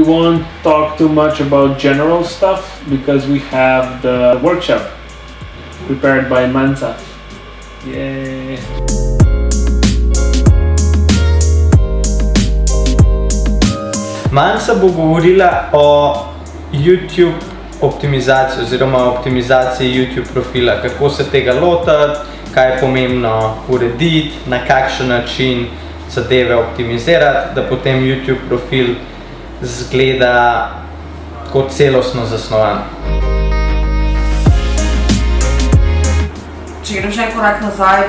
won't talk too much about general stuff because we have the workshop prepared by Mansa. Yay! Mansa bo govorila o YouTube optimizaciji oziroma optimizaciji YouTube profila, kako se tega lotiti, kaj je pomembno urediti, na kakšen način zadeve optimizirati, da potem YouTube profil zgleda kot celostno zasnovan. Če grem še en korak nazaj,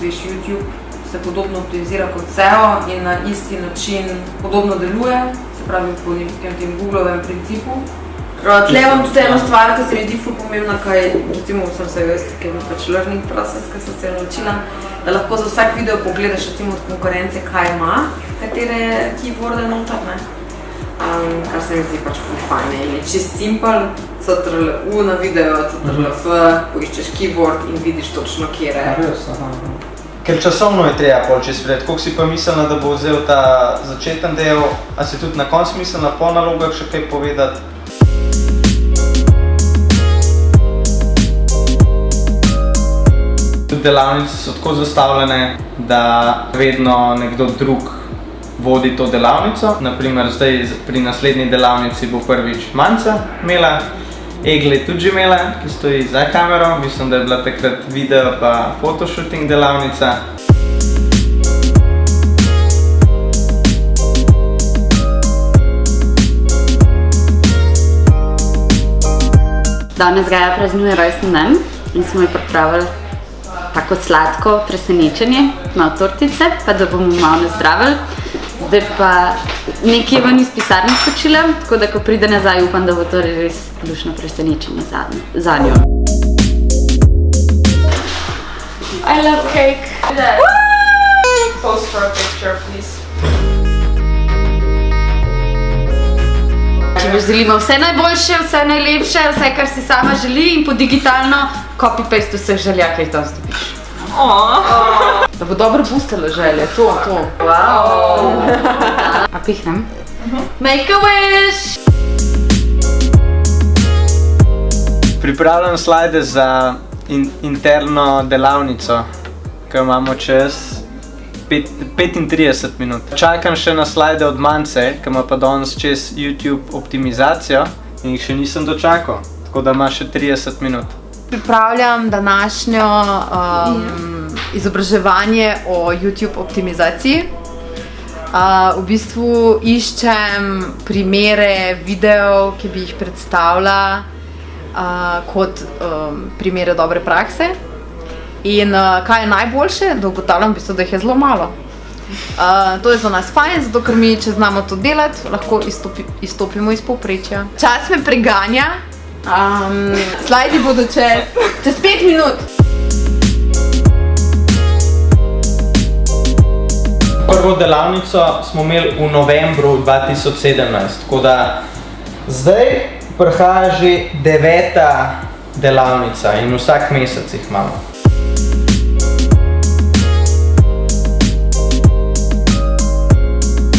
YouTube se podobno optimizira kot SEO in na isti način podobno deluje, se pravi po nekem tem Googlovem principu. Tle imam tudi eno stvar, ki se mi zdi ful pomembna, kaj recimo sem se pač learning process, ki sem se naučila, da lahko za vsak video pogledaš recimo od konkurence, kaj ima, katere keyworde noter, ne. Kar se mi zdi pač ful fajn, in je čist simpel, CTRL-U na video, CTRL-F, poiščeš keyword in vidiš točno kjere. Ker časovno je treba pol čez pred, koliko si pa mislila, da bo vzel ta začeten del, a si tudi na koncu mislila po nalogah še kaj povedati? Delavnice so tako zastavljene, da vedno nekdo drug vodi to delavnico. Naprimer, zdaj pri naslednji delavnici bo prvič Mansa imela, Egle tudi že imela, ki stoji za kamero. Mislim, da je bila takrat video pa photoshooting delavnica. Danes Gaja praznuje rojstni dan in smo ji pripravili tako sladko presenečenje, malo tortice, pa da bomo malo nazdravili. Zdaj pa nekje ven iz pisarne skočila, tako da ko pride nazaj, upam, da bo to res lušno presenečenje za njo. I love cake. Pose for a picture, please. Če boš želimo vse najboljše, vse najlepše, vse, kar si sama želi in po digitalno copy-paste vseh želja, kaj to stopiš. Da bo dobro boostala želje, to. A pihnem? Make a wish! Pripravljam slajde za interno delavnico, ki jo imamo čez 35 minut. Čakam še na slajde od Mance, ki ima pa danes čez YouTube optimizacijo in jih še nisem dočakal, tako da ima še 30 minut. Pripravljam današnjo izobraževanje o YouTube optimizaciji. V bistvu iščem primere videov, ki bi jih predstavila kot primere dobre prakse. In kaj je najboljše, da ugotavljam v bistvu, da jih je zelo malo. To je za nas fajn, zato ker mi, če znamo to delati, lahko izstopimo iz povprečja. Čas me preganja. Slajdi bodo čez 5 minut. Prvo delavnico smo imeli v novembru 2017, tako da zdaj prihaja že 9. delavnica in vsak mesec jih imamo.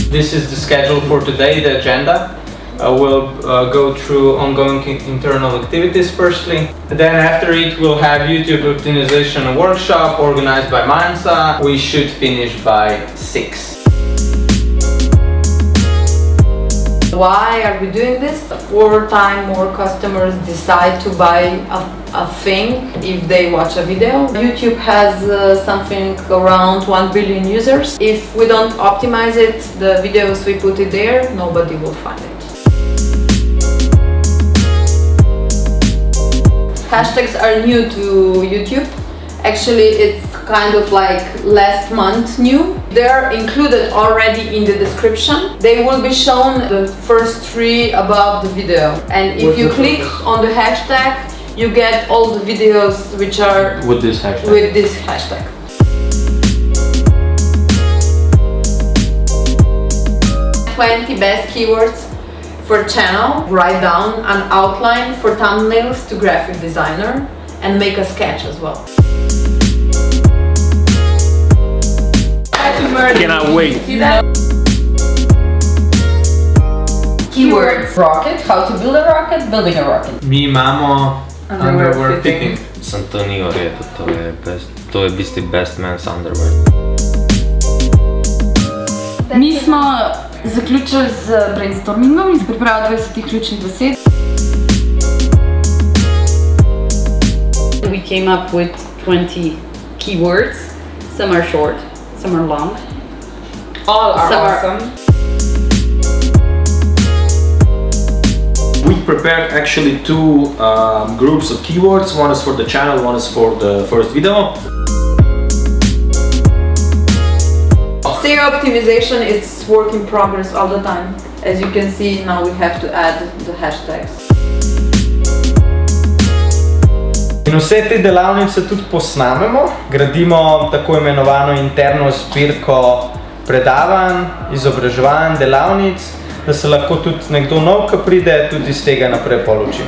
This is the schedule for today, the agenda. We'll go through ongoing internal activities firstly. Then after it we'll have YouTube optimization workshop organized by Mansa. We should finish by 6. Why are we doing this? Over time, more customers decide to buy a thing if they watch a video. YouTube has something around 1 billion users. If we don't optimize it, the videos we put it there, nobody will find it. Hashtags are new to YouTube. Actually, it's kind of like last month new. They're included already in the description. They will be shown the first 3 above the video. And if you click on the hashtag, you get all the videos which are with this hashtag. 20 best keywords for channel. Write down an outline for thumbnails to graphic designer and make a sketch as well. Cannot wait. Keywords. Rocket, how to build a rocket, building a rocket. Mi imamo underwear fitting. Sem to ni v redu, to je v bistvu best man's underwear. Mi smo zaključili z brainstormingom in s pripravo 20 ključnih besed. We came up with 20 keywords. Some are short, some are long. All are Some are- awesome. We prepared actually two groups of keywords. One is for the channel, one is for the first video. SEO optimization is work in progress all the time. As you can see, now we have to add the hashtags. In vse te delavnice tudi posnamemo, gradimo tako imenovano interno zbirko predavanj, izobraževanj, delavnic, da se lahko tudi nekdo nov, ki pride, tudi iz tega naprej poluči.